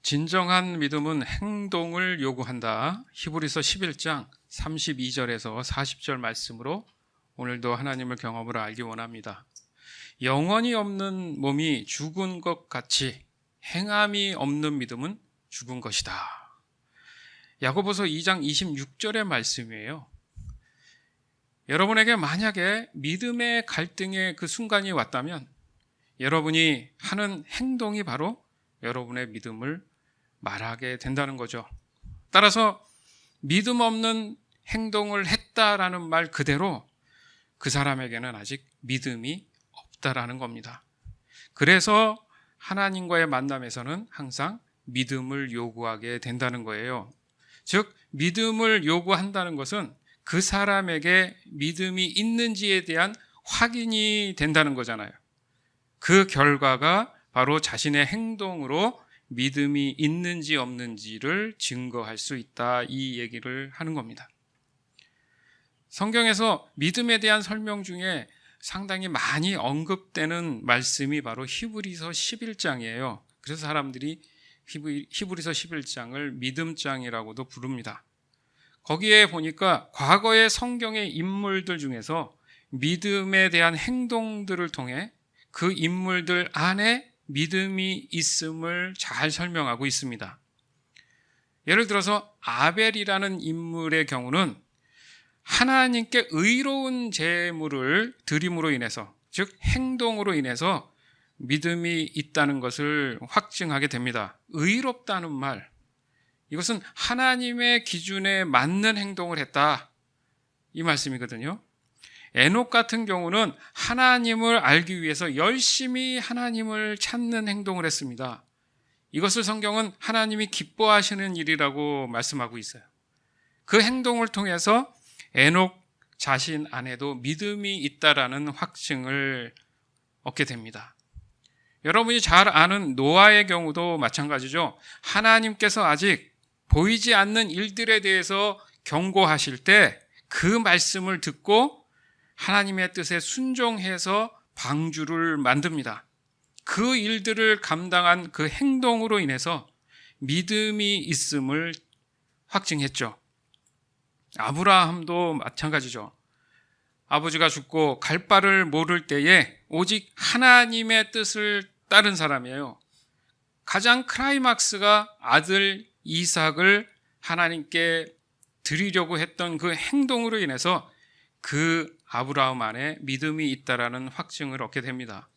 진정한 믿음은 행동을 요구한다. 히브리서 11장 32절에서 40절 말씀으로 오늘도 하나님을 경험으로 알기 원합니다. 영혼이 없는 몸이 죽은 것 같이 행함이 없는 믿음은 죽은 것이다. 야고보서 2장 26절의 말씀이에요. 여러분에게 만약에 믿음의 갈등의 그 순간이 왔다면 여러분이 하는 행동이 바로 여러분의 믿음을 말하게 된다는 거죠. 따라서 믿음 없는 행동을 했다라는 말 그대로 그 사람에게는 아직 믿음이 없다라는 겁니다. 그래서 하나님과의 만남에서는 항상 믿음을 요구하게 된다는 거예요. 즉, 믿음을 요구한다는 것은 그 사람에게 믿음이 있는지에 대한 확인이 된다는 거잖아요. 그 결과가 바로 자신의 행동으로 믿음이 있는지 없는지를 증거할 수 있다, 이 얘기를 하는 겁니다. 성경에서 믿음에 대한 설명 중에 상당히 많이 언급되는 말씀이 바로 히브리서 11장이에요. 그래서 사람들이 히브리서 11장을 믿음장이라고도 부릅니다. 거기에 보니까 과거의 성경의 인물들 중에서 믿음에 대한 행동들을 통해 그 인물들 안에 믿음이 있음을 잘 설명하고 있습니다. 예를 들어서 아벨이라는 인물의 경우는 하나님께 의로운 제물을 드림으로 인해서, 즉 행동으로 인해서 믿음이 있다는 것을 확증하게 됩니다. 의롭다는 말, 이것은 하나님의 기준에 맞는 행동을 했다, 이 말씀이거든요. 에녹 같은 경우는 하나님을 알기 위해서 열심히 하나님을 찾는 행동을 했습니다. 이것을 성경은 하나님이 기뻐하시는 일이라고 말씀하고 있어요. 그 행동을 통해서 에녹 자신 안에도 믿음이 있다라는 확증을 얻게 됩니다. 여러분이 잘 아는 노아의 경우도 마찬가지죠. 하나님께서 아직 보이지 않는 일들에 대해서 경고하실 때 그 말씀을 듣고 하나님의 뜻에 순종해서 방주를 만듭니다. 그 일들을 감당한 그 행동으로 인해서 믿음이 있음을 확증했죠. 아브라함도 마찬가지죠. 아버지가 죽고 갈 바를 모를 때에 오직 하나님의 뜻을 따른 사람이에요. 가장 클라이막스가 아들 이삭을 하나님께 드리려고 했던 그 행동으로 인해서 그 아브라함 안에 믿음이 있다라는 확증을 얻게 됩니다.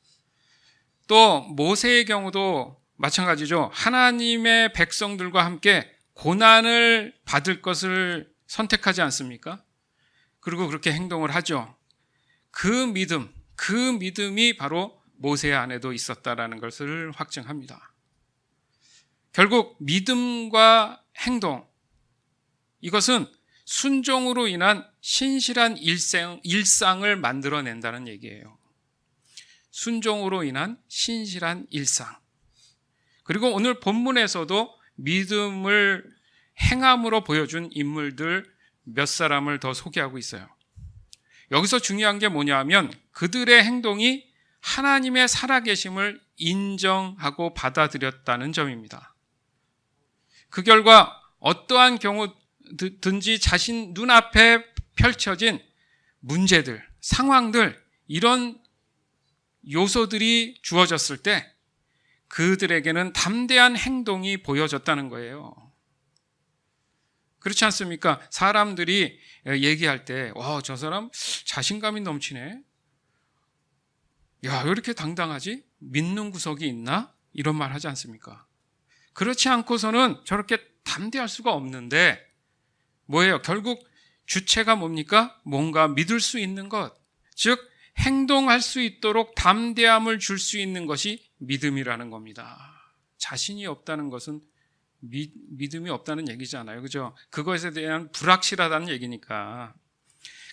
또 모세의 경우도 마찬가지죠. 하나님의 백성들과 함께 고난을 받을 것을 선택하지 않습니까? 그리고 그렇게 행동을 하죠. 그 믿음이 바로 모세 안에도 있었다라는 것을 확증합니다. 결국 믿음과 행동, 이것은 순종으로 인한 신실한 일상을 만들어낸다는 얘기예요. 순종으로 인한 신실한 일상. 그리고 오늘 본문에서도 믿음을 행함으로 보여준 인물들 몇 사람을 더 소개하고 있어요. 여기서 중요한 게 뭐냐면 그들의 행동이 하나님의 살아계심을 인정하고 받아들였다는 점입니다. 그 결과 어떠한 경우든지 자신 눈앞에 펼쳐진 문제들, 상황들, 이런 요소들이 주어졌을 때 그들에게는 담대한 행동이 보여졌다는 거예요. 그렇지 않습니까? 사람들이 얘기할 때, 와, 저 사람 자신감이 넘치네. 야, 왜 이렇게 당당하지? 믿는 구석이 있나? 이런 말 하지 않습니까? 그렇지 않고서는 저렇게 담대할 수가 없는데, 뭐예요? 결국 주체가 뭡니까? 뭔가 믿을 수 있는 것, 즉 행동할 수 있도록 담대함을 줄 수 있는 것이 믿음이라는 겁니다. 자신이 없다는 것은 믿음이 없다는 얘기잖아요. 그죠? 그것에 대한 불확실하다는 얘기니까.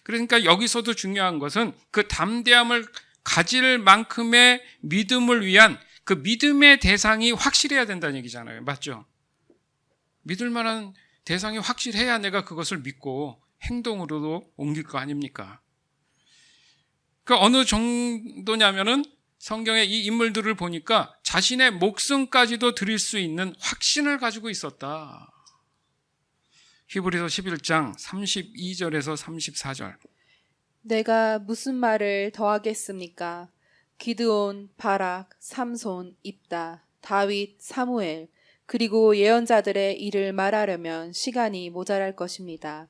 그러니까 여기서도 중요한 것은 그 담대함을 가질 만큼의 믿음을 위한 그 믿음의 대상이 확실해야 된다는 얘기잖아요. 맞죠? 믿을 만한 대상이 확실해야 내가 그것을 믿고 행동으로도 옮길 거 아닙니까? 그 어느 정도냐면은 성경의 이 인물들을 보니까 자신의 목숨까지도 드릴 수 있는 확신을 가지고 있었다. 히브리서 11장 32절에서 34절. 내가 무슨 말을 더하겠습니까? 기드온, 바락, 삼손, 입다, 다윗, 사무엘, 그리고 예언자들의 일을 말하려면 시간이 모자랄 것입니다.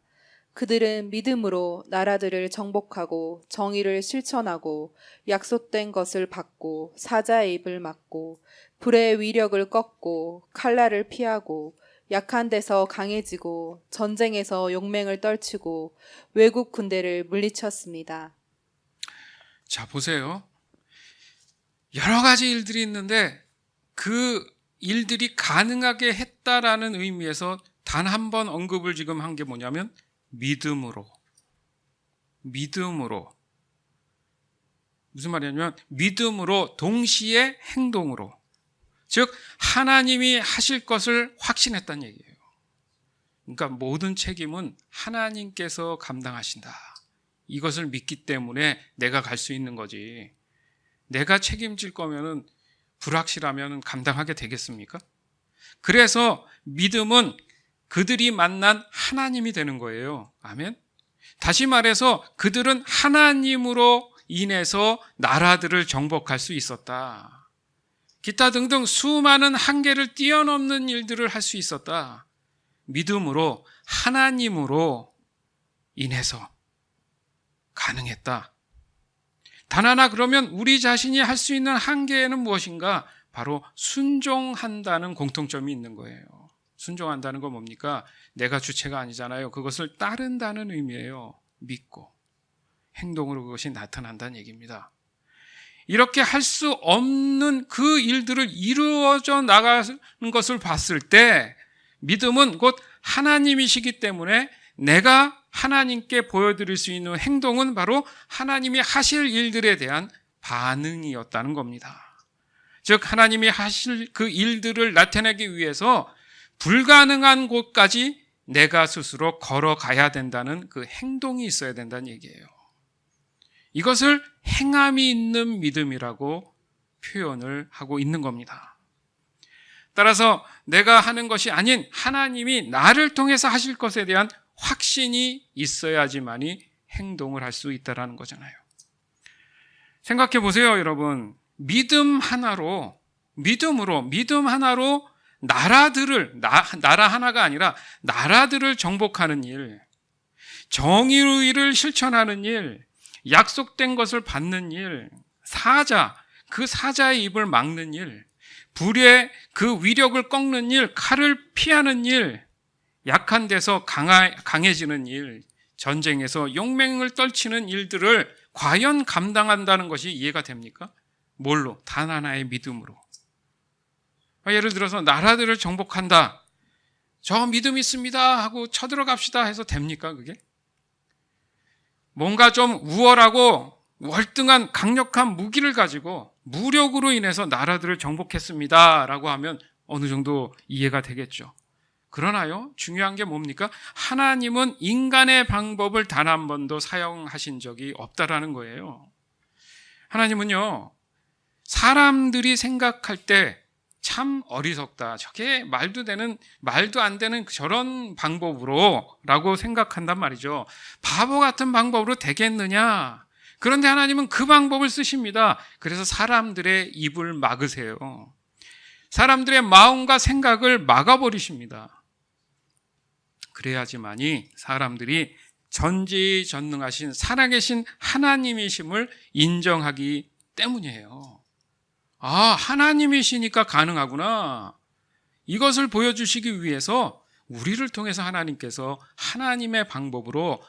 그들은 믿음으로 나라들을 정복하고 정의를 실천하고 약속된 것을 받고 사자의 입을 막고 불의 위력을 꺾고 칼날을 피하고 약한 데서 강해지고 전쟁에서 용맹을 떨치고 외국 군대를 물리쳤습니다. 자, 보세요. 여러 가지 일들이 있는데 그 일들이 가능하게 했다라는 의미에서 단 한 번 언급을 지금 한 게 뭐냐면 믿음으로. 무슨 말이냐면 믿음으로 동시에 행동으로. 즉 하나님이 하실 것을 확신했다는 얘기예요. 그러니까 모든 책임은 하나님께서 감당하신다. 이것을 믿기 때문에 내가 갈 수 있는 거지. 내가 책임질 거면은 불확실하면 감당하게 되겠습니까? 그래서 믿음은 그들이 만난 하나님이 되는 거예요. 아멘. 다시 말해서 그들은 하나님으로 인해서 나라들을 정복할 수 있었다. 기타 등등 수많은 한계를 뛰어넘는 일들을 할 수 있었다. 믿음으로 하나님으로 인해서 가능했다. 단 하나 그러면 우리 자신이 할 수 있는 한계는 무엇인가? 바로 순종한다는 공통점이 있는 거예요. 순종한다는 건 뭡니까? 내가 주체가 아니잖아요. 그것을 따른다는 의미예요. 믿고 행동으로 그것이 나타난다는 얘기입니다. 이렇게 할 수 없는 그 일들을 이루어져 나가는 것을 봤을 때 믿음은 곧 하나님이시기 때문에 내가 하나님께 보여드릴 수 있는 행동은 바로 하나님이 하실 일들에 대한 반응이었다는 겁니다. 즉 하나님이 하실 그 일들을 나타내기 위해서 불가능한 곳까지 내가 스스로 걸어가야 된다는 그 행동이 있어야 된다는 얘기예요. 이것을 행함이 있는 믿음이라고 표현을 하고 있는 겁니다. 따라서 내가 하는 것이 아닌 하나님이 나를 통해서 하실 것에 대한 확신이 있어야지만이 행동을 할 수 있다는 거잖아요. 생각해 보세요, 여러분. 믿음 하나로 나라 하나가 아니라 나라들을 정복하는 일, 정의를 실천하는 일, 약속된 것을 받는 일, 그 사자의 입을 막는 일, 불의 그 위력을 꺾는 일, 칼을 피하는 일, 약한 데서 강해지는 일, 전쟁에서 용맹을 떨치는 일들을 과연 감당한다는 것이 이해가 됩니까? 뭘로? 단 하나의 믿음으로. 예를 들어서 나라들을 정복한다. 저 믿음 있습니다 하고 쳐들어갑시다 해서 됩니까 그게? 뭔가 좀 우월하고 월등한 강력한 무기를 가지고 무력으로 인해서 나라들을 정복했습니다 라고 하면 어느 정도 이해가 되겠죠. 그러나요? 중요한 게 뭡니까? 하나님은 인간의 방법을 단 한 번도 사용하신 적이 없다라는 거예요. 하나님은요, 사람들이 생각할 때 참 어리석다. 저게 말도 안 되는 저런 방법으로 라고 생각한단 말이죠. 바보 같은 방법으로 되겠느냐? 그런데 하나님은 그 방법을 쓰십니다. 그래서 사람들의 입을 막으세요. 사람들의 마음과 생각을 막아버리십니다. 그래야지만이 사람들이 전지전능하신 살아계신 하나님이심을 인정하기 때문이에요. 아, 하나님이시니까 가능하구나. 이것을 보여주시기 위해서 우리를 통해서 하나님께서 하나님의 방법으로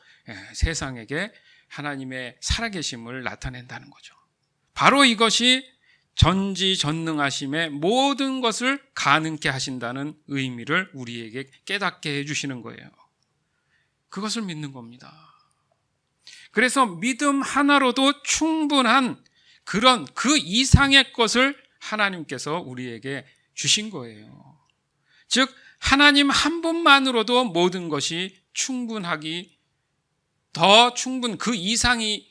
세상에게 하나님의 살아계심을 나타낸다는 거죠. 바로 이것이 전지전능하심의 모든 것을 가능케 하신다는 의미를 우리에게 깨닫게 해주시는 거예요. 그것을 믿는 겁니다. 그래서 믿음 하나로도 충분한 그런 그 이상의 것을 하나님께서 우리에게 주신 거예요. 즉 하나님 한 분만으로도 모든 것이 충분하기 그 이상의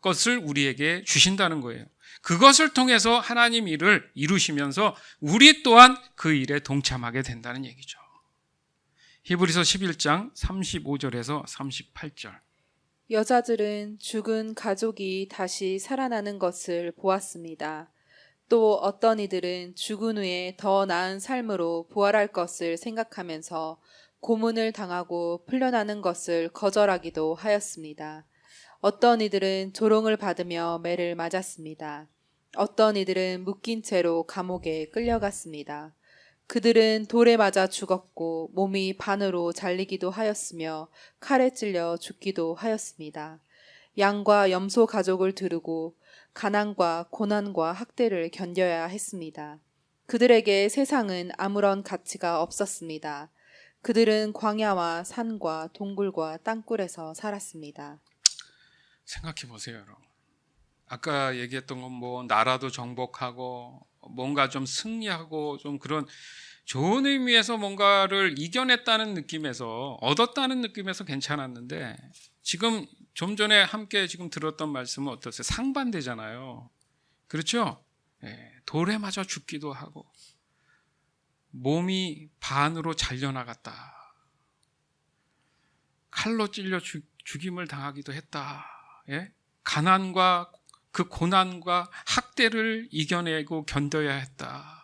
것을 우리에게 주신다는 거예요. 그것을 통해서 하나님 일을 이루시면서 우리 또한 그 일에 동참하게 된다는 얘기죠. 히브리서 11장 35절에서 38절. 여자들은 죽은 가족이 다시 살아나는 것을 보았습니다. 또 어떤 이들은 죽은 후에 더 나은 삶으로 부활할 것을 생각하면서 고문을 당하고 풀려나는 것을 거절하기도 하였습니다. 어떤 이들은 조롱을 받으며 매를 맞았습니다. 어떤 이들은 묶인 채로 감옥에 끌려갔습니다. 그들은 돌에 맞아 죽었고 몸이 반으로 잘리기도 하였으며 칼에 찔려 죽기도 하였습니다. 양과 염소 가족을 두르고 가난과 고난과 학대를 견뎌야 했습니다. 그들에게 세상은 아무런 가치가 없었습니다. 그들은 광야와 산과 동굴과 땅굴에서 살았습니다. 생각해 보세요, 여러분. 아까 얘기했던 건 뭐 나라도 정복하고 뭔가 좀 승리하고 좀 그런 좋은 의미에서 뭔가를 이겨냈다는 느낌에서 얻었다는 느낌에서 괜찮았는데 지금 좀 전에 함께 지금 들었던 말씀은 어떠세요? 상반되잖아요. 그렇죠? 돌에 맞아 죽기도 하고 몸이 반으로 잘려나갔다. 칼로 찔려 죽임을 당하기도 했다. 가난과 그 고난과 학대를 이겨내고 견뎌야 했다.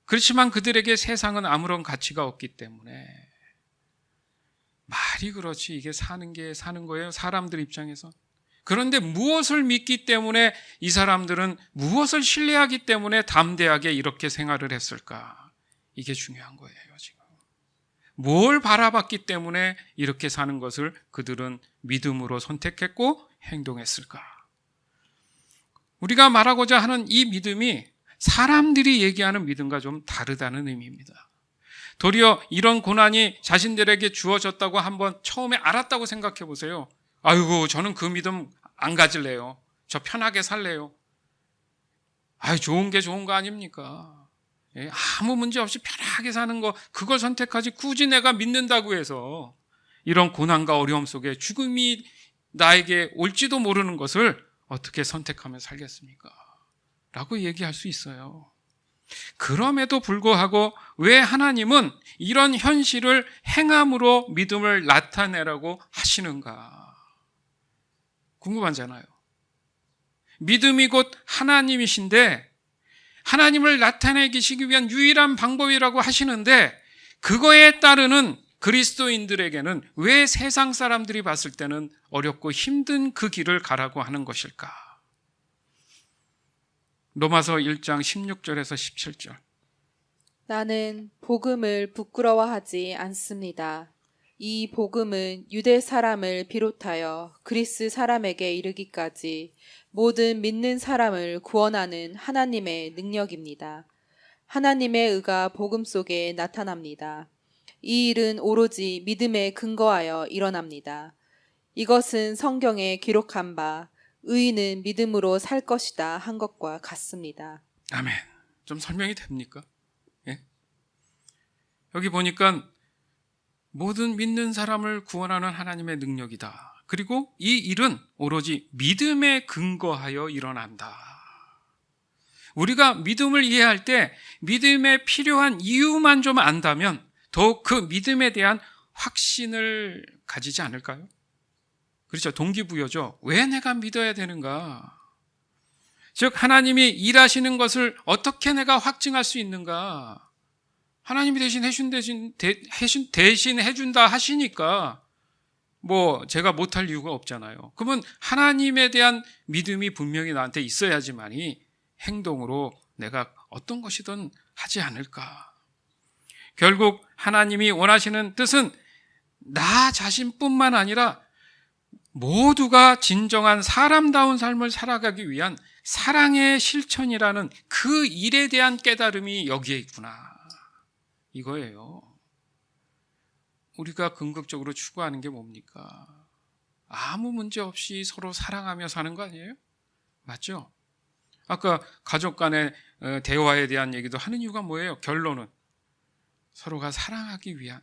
그렇지만 그들에게 세상은 아무런 가치가 없기 때문에 말이 그렇지 이게 사는 게 사는 거예요. 사람들 입장에서. 그런데 무엇을 믿기 때문에 이 사람들은 무엇을 신뢰하기 때문에 담대하게 이렇게 생활을 했을까? 이게 중요한 거예요, 지금. 뭘 바라봤기 때문에 이렇게 사는 것을 그들은 믿음으로 선택했고 행동했을까? 우리가 말하고자 하는 이 믿음이 사람들이 얘기하는 믿음과 좀 다르다는 의미입니다. 도리어 이런 고난이 자신들에게 주어졌다고 한번 처음에 알았다고 생각해 보세요. 아이고, 저는 그 믿음 안 가질래요. 저 편하게 살래요. 좋은 게 좋은 거 아닙니까? 아무 문제 없이 편하게 사는 거, 그걸 선택하지 굳이 내가 믿는다고 해서 이런 고난과 어려움 속에 죽음이 나에게 올지도 모르는 것을 어떻게 선택하며 살겠습니까? 라고 얘기할 수 있어요. 그럼에도 불구하고 왜 하나님은 이런 현실을 행함으로 믿음을 나타내라고 하시는가? 궁금하잖아요. 믿음이 곧 하나님이신데 하나님을 나타내시기 위한 유일한 방법이라고 하시는데 그거에 따르는 그리스도인들에게는 왜 세상 사람들이 봤을 때는 어렵고 힘든 그 길을 가라고 하는 것일까? 로마서 1장 16절에서 17절. 나는 복음을 부끄러워하지 않습니다. 이 복음은 유대 사람을 비롯하여 그리스 사람에게 이르기까지 모든 믿는 사람을 구원하는 하나님의 능력입니다. 하나님의 의가 복음 속에 나타납니다. 이 일은 오로지 믿음에 근거하여 일어납니다. 이것은 성경에 기록한 바 의인은 믿음으로 살 것이다 한 것과 같습니다. 아멘. 좀 설명이 됩니까? 여기 보니까 모든 믿는 사람을 구원하는 하나님의 능력이다. 그리고 이 일은 오로지 믿음에 근거하여 일어난다. 우리가 믿음을 이해할 때 믿음에 필요한 이유만 좀 안다면 더욱 그 믿음에 대한 확신을 가지지 않을까요? 그렇죠. 동기부여죠. 왜 내가 믿어야 되는가? 즉 하나님이 일하시는 것을 어떻게 내가 확증할 수 있는가? 하나님이 대신 해준다 하시니까 뭐 제가 못할 이유가 없잖아요. 그러면 하나님에 대한 믿음이 분명히 나한테 있어야지만이 행동으로 내가 어떤 것이든 하지 않을까. 결국 하나님이 원하시는 뜻은 나 자신뿐만 아니라 모두가 진정한 사람다운 삶을 살아가기 위한 사랑의 실천이라는 그 일에 대한 깨달음이 여기에 있구나. 이거예요. 우리가 궁극적으로 추구하는 게 뭡니까? 아무 문제 없이 서로 사랑하며 사는 거 아니에요? 맞죠? 아까 가족 간의 대화에 대한 얘기도 하는 이유가 뭐예요? 결론은 서로가 사랑하기 위한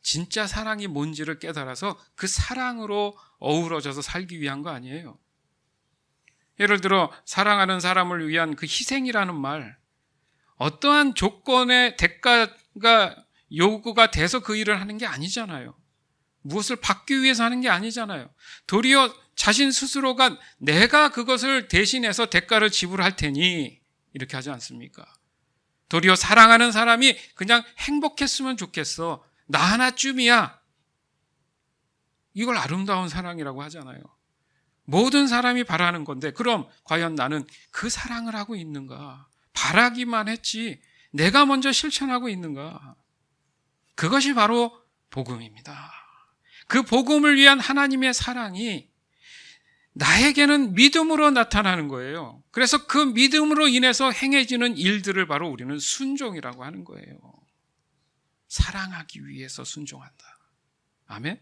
진짜 사랑이 뭔지를 깨달아서 그 사랑으로 어우러져서 살기 위한 거 아니에요? 예를 들어 사랑하는 사람을 위한 그 희생이라는 말, 어떠한 조건의 대가가 요구가 돼서 그 일을 하는 게 아니잖아요. 무엇을 받기 위해서 하는 게 아니잖아요. 도리어 자신 스스로가 내가 그것을 대신해서 대가를 지불할 테니 이렇게 하지 않습니까? 도리어 사랑하는 사람이 그냥 행복했으면 좋겠어. 나 하나쯤이야. 이걸 아름다운 사랑이라고 하잖아요. 모든 사람이 바라는 건데 그럼 과연 나는 그 사랑을 하고 있는가? 바라기만 했지 내가 먼저 실천하고 있는가? 그것이 바로 복음입니다. 그 복음을 위한 하나님의 사랑이 나에게는 믿음으로 나타나는 거예요. 그래서 그 믿음으로 인해서 행해지는 일들을 바로 우리는 순종이라고 하는 거예요. 사랑하기 위해서 순종한다. 아멘.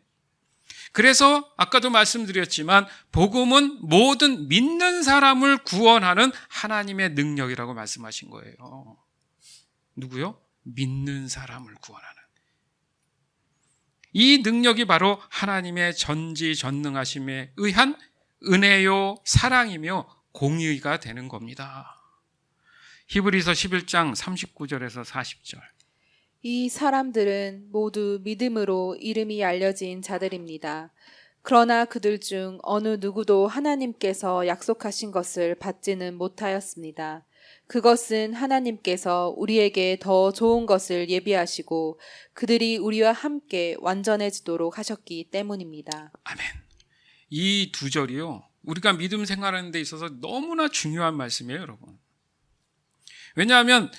그래서 아까도 말씀드렸지만 복음은 모든 믿는 사람을 구원하는 하나님의 능력이라고 말씀하신 거예요. 누구요? 믿는 사람을 구원하는. 이 능력이 바로 하나님의 전지전능하심에 의한 은혜요 사랑이며 공의가 되는 겁니다. 히브리서 11장 39절에서 40절. 이 사람들은 모두 믿음으로 이름이 알려진 자들입니다. 그러나 그들 중 어느 누구도 하나님께서 약속하신 것을 받지는 못하였습니다. 그것은 하나님께서 우리에게 더 좋은 것을 예비하시고 그들이 우리와 함께 완전해지도록 하셨기 때문입니다. 아멘. 이 두 절이요, 우리가 믿음 생활하는 데 있어서 너무나 중요한 말씀이에요, 여러분. 왜냐하면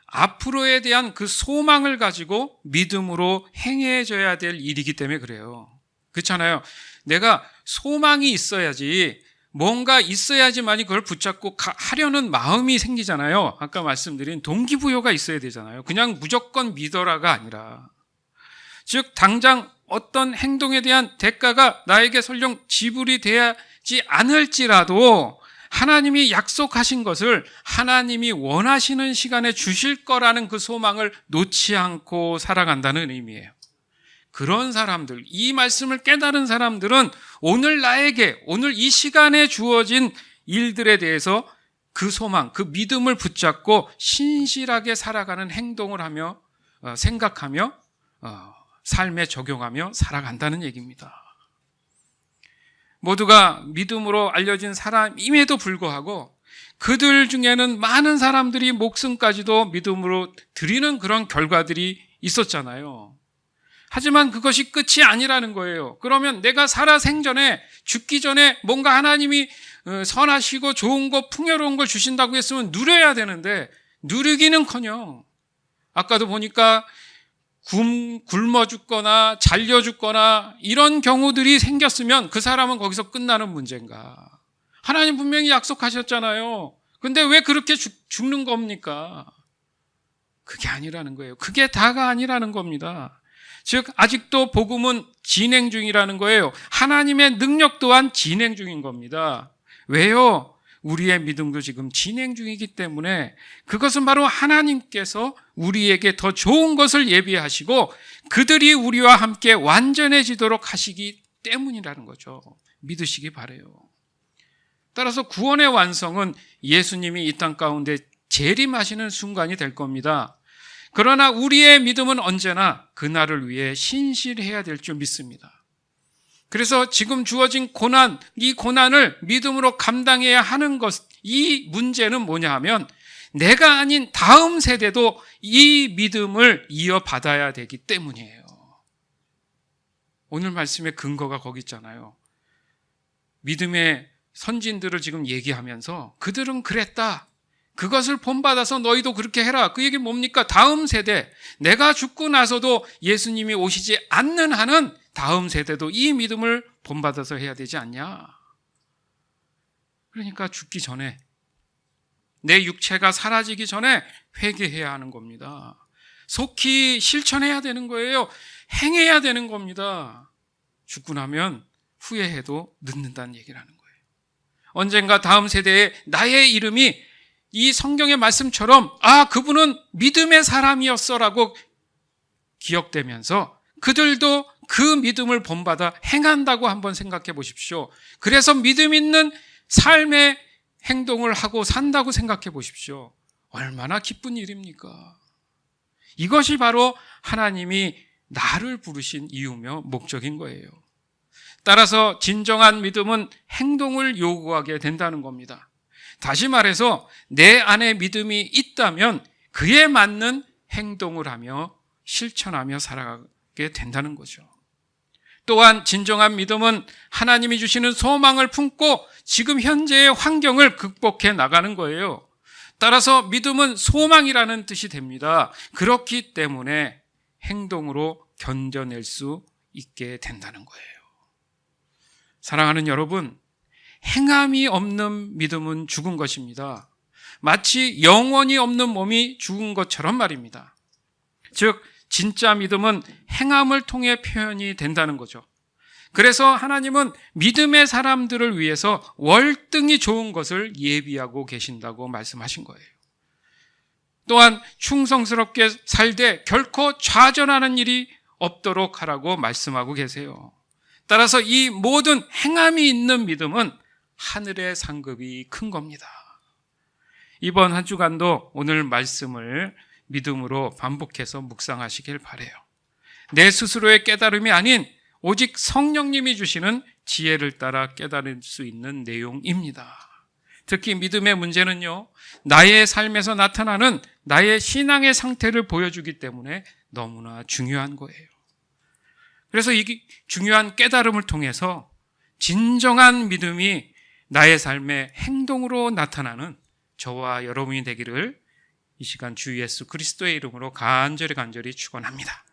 앞으로에 대한 그 소망을 가지고 믿음으로 행해져야 될 일이기 때문에 그래요. 그렇잖아요. 내가 소망이 있어야지, 뭔가 있어야지만이 그걸 붙잡고 하려는 마음이 생기잖아요. 아까 말씀드린 동기부여가 있어야 되잖아요. 그냥 무조건 믿어라가 아니라, 즉 당장 어떤 행동에 대한 대가가 나에게 설령 지불이 되지 않을지라도 하나님이 약속하신 것을 하나님이 원하시는 시간에 주실 거라는 그 소망을 놓지 않고 살아간다는 의미예요. 그런 사람들, 이 말씀을 깨달은 사람들은 오늘 나에게, 오늘 이 시간에 주어진 일들에 대해서 그 소망, 그 믿음을 붙잡고 신실하게 살아가는 행동을 하며 생각하며 삶에 적용하며 살아간다는 얘기입니다. 모두가 믿음으로 알려진 사람임에도 불구하고 그들 중에는 많은 사람들이 목숨까지도 믿음으로 드리는 그런 결과들이 있었잖아요. 하지만 그것이 끝이 아니라는 거예요. 그러면 내가 살아 생전에, 죽기 전에 뭔가 하나님이 선하시고 좋은 것, 풍요로운 걸 주신다고 했으면 누려야 되는데 누리기는커녕 아까도 보니까 굶어 죽거나 잘려 죽거나 이런 경우들이 생겼으면 그 사람은 거기서 끝나는 문제인가? 하나님 분명히 약속하셨잖아요. 근데 왜 그렇게 죽는 겁니까? 그게 아니라는 거예요. 그게 다가 아니라는 겁니다. 즉 아직도 복음은 진행 중이라는 거예요. 하나님의 능력 또한 진행 중인 겁니다. 왜요? 우리의 믿음도 지금 진행 중이기 때문에 그것은 바로 하나님께서 우리에게 더 좋은 것을 예비하시고 그들이 우리와 함께 완전해지도록 하시기 때문이라는 거죠. 믿으시기 바라요. 따라서 구원의 완성은 예수님이 이 땅 가운데 재림하시는 순간이 될 겁니다. 그러나 우리의 믿음은 언제나 그날을 위해 신실해야 될 줄 믿습니다. 그래서 지금 주어진 고난, 이 고난을 믿음으로 감당해야 하는 것, 이 문제는 뭐냐 하면 내가 아닌 다음 세대도 이 믿음을 이어받아야 되기 때문이에요. 오늘 말씀의 근거가 거기 있잖아요. 믿음의 선진들을 지금 얘기하면서 그들은 그랬다. 그것을 본받아서 너희도 그렇게 해라. 그 얘기 뭡니까? 다음 세대, 내가 죽고 나서도 예수님이 오시지 않는 한은 다음 세대도 이 믿음을 본받아서 해야 되지 않냐? 그러니까 죽기 전에, 내 육체가 사라지기 전에 회개해야 하는 겁니다. 속히 실천해야 되는 거예요. 행해야 되는 겁니다. 죽고 나면 후회해도 늦는다는 얘기를 하는 거예요. 언젠가 다음 세대에 나의 이름이 이 성경의 말씀처럼 그분은 믿음의 사람이었어라고 기억되면서 그들도 그 믿음을 본받아 행한다고 한번 생각해 보십시오. 그래서 믿음 있는 삶의 행동을 하고 산다고 생각해 보십시오. 얼마나 기쁜 일입니까? 이것이 바로 하나님이 나를 부르신 이유며 목적인 거예요. 따라서 진정한 믿음은 행동을 요구하게 된다는 겁니다. 다시 말해서 내 안에 믿음이 있다면 그에 맞는 행동을 하며 실천하며 살아가게 된다는 거죠. 또한 진정한 믿음은 하나님이 주시는 소망을 품고 지금 현재의 환경을 극복해 나가는 거예요. 따라서 믿음은 소망이라는 뜻이 됩니다. 그렇기 때문에 행동으로 견뎌낼 수 있게 된다는 거예요. 사랑하는 여러분, 행함이 없는 믿음은 죽은 것입니다. 마치 영혼이 없는 몸이 죽은 것처럼 말입니다. 즉, 진짜 믿음은 행함을 통해 표현이 된다는 거죠. 그래서 하나님은 믿음의 사람들을 위해서 월등히 좋은 것을 예비하고 계신다고 말씀하신 거예요. 또한 충성스럽게 살되 결코 좌절하는 일이 없도록 하라고 말씀하고 계세요. 따라서 이 모든 행함이 있는 믿음은 하늘의 상급이 큰 겁니다. 이번 한 주간도 오늘 말씀을 믿음으로 반복해서 묵상하시길 바라요. 내 스스로의 깨달음이 아닌 오직 성령님이 주시는 지혜를 따라 깨달을 수 있는 내용입니다. 특히 믿음의 문제는요, 나의 삶에서 나타나는 나의 신앙의 상태를 보여주기 때문에 너무나 중요한 거예요. 그래서 이 중요한 깨달음을 통해서 진정한 믿음이 나의 삶의 행동으로 나타나는 저와 여러분이 되기를 이 시간 주 예수 그리스도의 이름으로 간절히 축원합니다.